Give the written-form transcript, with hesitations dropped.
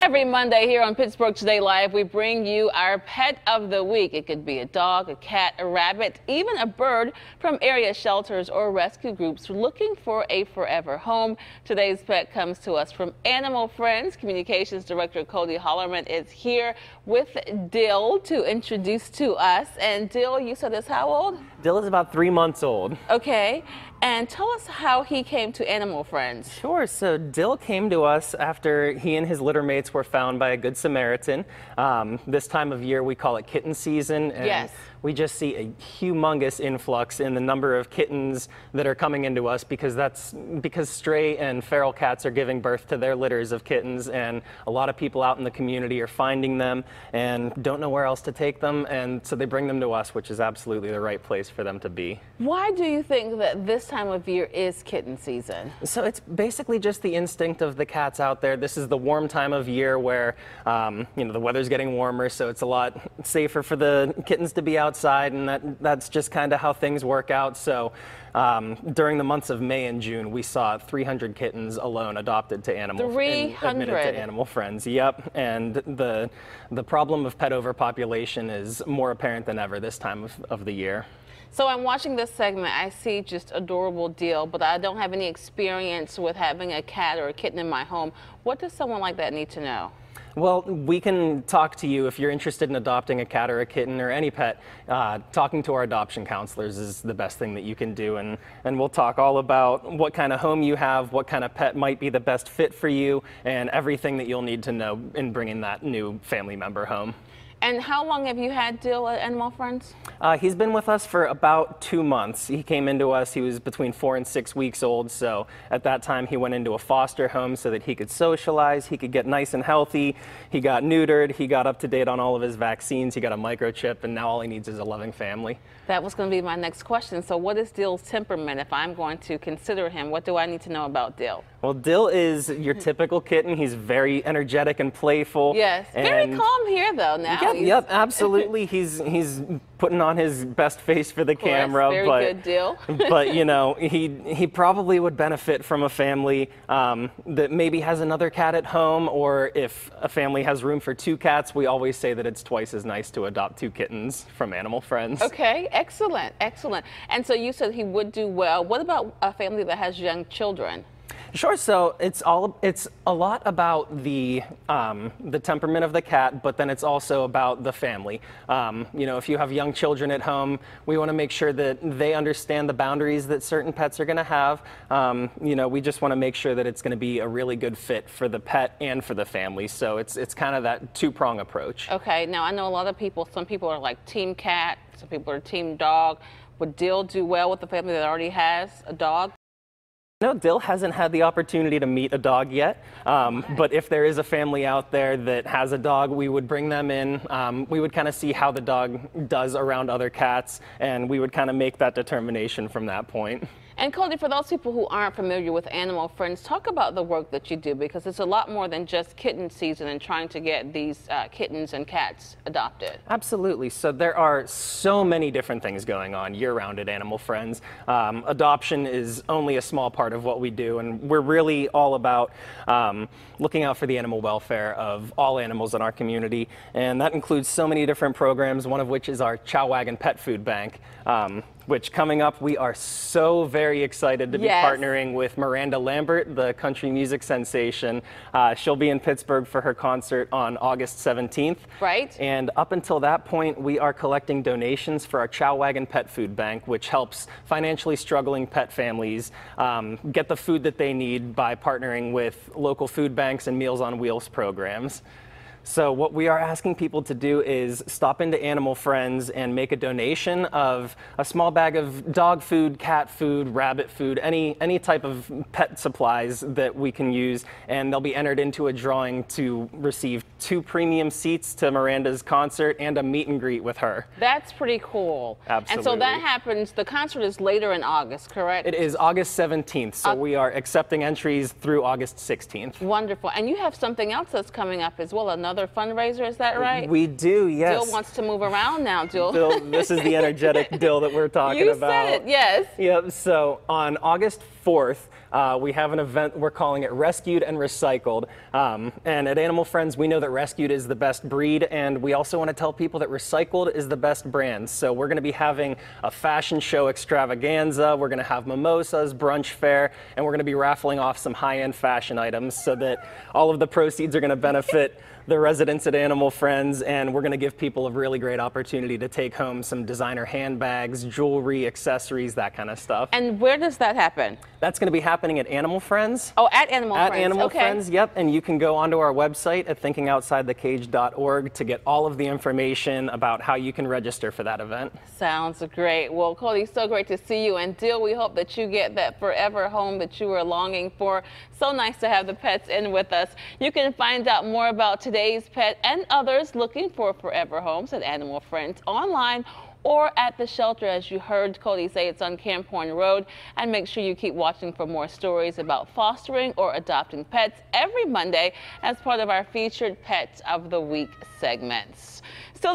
Every Monday here on Pittsburgh Today Live, we bring you our pet of the week. It could be a dog, a cat, a rabbit, even a bird from area shelters or rescue groups looking for a forever home. Today's pet comes to us from Animal Friends. Communications Director Cody Hollerman is here with Dill to introduce to us. And Dill, you said is how old? Dill is about 3 months old. Okay. And tell us how he came to Animal Friends. Sure. So Dill came to us after he and his litter mates were found by a Good Samaritan. This time of year we call it kitten season. And yes. We just see a humongous influx in the number of kittens that are coming into us because stray and feral cats are giving birth to their litters of kittens, and a lot of people out in the community are finding them and don't know where else to take them, and so they bring them to us, which is absolutely the right place for them to be. Why do you think that this time of year is kitten season? So it's basically just the instinct of the cats out there. This is the warm time of year where the weather's getting warmer, so it's a lot safer for the kittens to be outside, and that's just kind of how things work out. So during the months of May and June, we saw 300 kittens alone adopted to Animal Friends. 300? Admitted to Animal Friends, yep. And the problem of pet overpopulation is more apparent than ever this time of the year. So I'm watching this segment, I see just adorable Dill, but I don't have any experience with having a cat or a kitten in my home. What does someone like that need to know? Well, we can talk to you if you're interested in adopting a cat or a kitten or any pet. Talking to our adoption counselors is the best thing that you can do, and we'll talk all about what kind of home you have, what kind of pet might be the best fit for you, and everything that you'll need to know in bringing that new family member home. And how long have you had Dill at Animal Friends? He's been with us for about 2 months. He came into us, he was between 4 and 6 weeks old, so at that time he went into a foster home so that he could socialize, he could get nice and healthy, he got neutered, he got up to date on all of his vaccines, he got a microchip, and now all he needs is a loving family. That was going to be my next question. So what is Dill's temperament? If I'm going to consider him, what do I need to know about Dill? Well, Dill is your typical kitten. He's very energetic and playful. Yes, very calm here though now. Yep, absolutely. He's putting on his best face for the camera. Very good, Dill. But you know, he probably would benefit from a family that maybe has another cat at home, or if a family has room for 2 cats, we always say that it's twice as nice to adopt 2 kittens from Animal Friends. Okay, excellent, excellent. And so you said he would do well. What about a family that has young children? Sure. So it's a lot about the temperament of the cat, but then it's also about the family. If you have young children at home, we want to make sure that they understand the boundaries that certain pets are going to have. We just want to make sure that it's going to be a really good fit for the pet and for the family. So it's kind of that 2-prong approach. Okay. Now I know a lot of people. Some people are like team cat. Some people are team dog. Would Dill do well with a family that already has a dog? No, Dill hasn't had the opportunity to meet a dog yet, but if there is a family out there that has a dog, we would bring them in. We would kind of see how the dog does around other cats, and we would kind of make that determination from that point. And Cody, for those people who aren't familiar with Animal Friends, talk about the work that you do, because it's a lot more than just kitten season and trying to get these kittens and cats adopted. Absolutely. So there are so many different things going on year-round at Animal Friends. Adoption is only a small part of what we do, and we're really all about looking out for the animal welfare of all animals in our community, and that includes so many different programs, one of which is our Chow Wagon Pet Food Bank, which coming up, we are so very excited to be partnering with Miranda Lambert, the country music sensation. She'll be in Pittsburgh for her concert on August 17th. Right. And up until that point, we are collecting donations for our Chow Wagon Pet Food Bank, which helps financially struggling pet families get the food that they need by partnering with local food banks and Meals on Wheels programs. So what we are asking people to do is stop into Animal Friends and make a donation of a small bag of dog food, cat food, rabbit food, any type of pet supplies that we can use, and they'll be entered into a drawing to receive 2 premium seats to Miranda's concert and a meet and greet with her. That's pretty cool. Absolutely. And so that happens, the concert is later in August, correct? It is August 17th, so we are accepting entries through August 16th. Wonderful. And you have something else that's coming up as well, another fundraiser, is that right? We do, yes. Dill wants to move around now, Dill. This is the energetic Dill that we're talking about. You said it, yes. Yep, so on August 4th, we have an event, we're calling it Rescued and Recycled. And at Animal Friends, we know that Rescued is the best breed, and we also want to tell people that Recycled is the best brand. So we're going to be having a fashion show extravaganza, we're going to have mimosas, brunch fair, and we're going to be raffling off some high-end fashion items so that all of the proceeds are going to benefit the residents at Animal Friends, and we're going to give people a really great opportunity to take home some designer handbags, jewelry, accessories, that kind of stuff. And where does that happen? That's going to be happening at Animal Friends. Oh, at Animal Friends. At Animal okay. Friends, yep. And you can go onto our website at thinkingoutsidethecage.org to get all of the information about how you can register for that event. Sounds great. Well, Cody, so great to see you. And Dill, we hope that you get that forever home that you were longing for. So nice to have the pets in with us. You can find out more about today's pet and others looking for forever homes at Animal Friends online or at the shelter. As you heard Cody say, it's on Camp Horn Road. And make sure you keep watching for more stories about fostering or adopting pets every Monday as part of our featured Pets of the Week segments. Still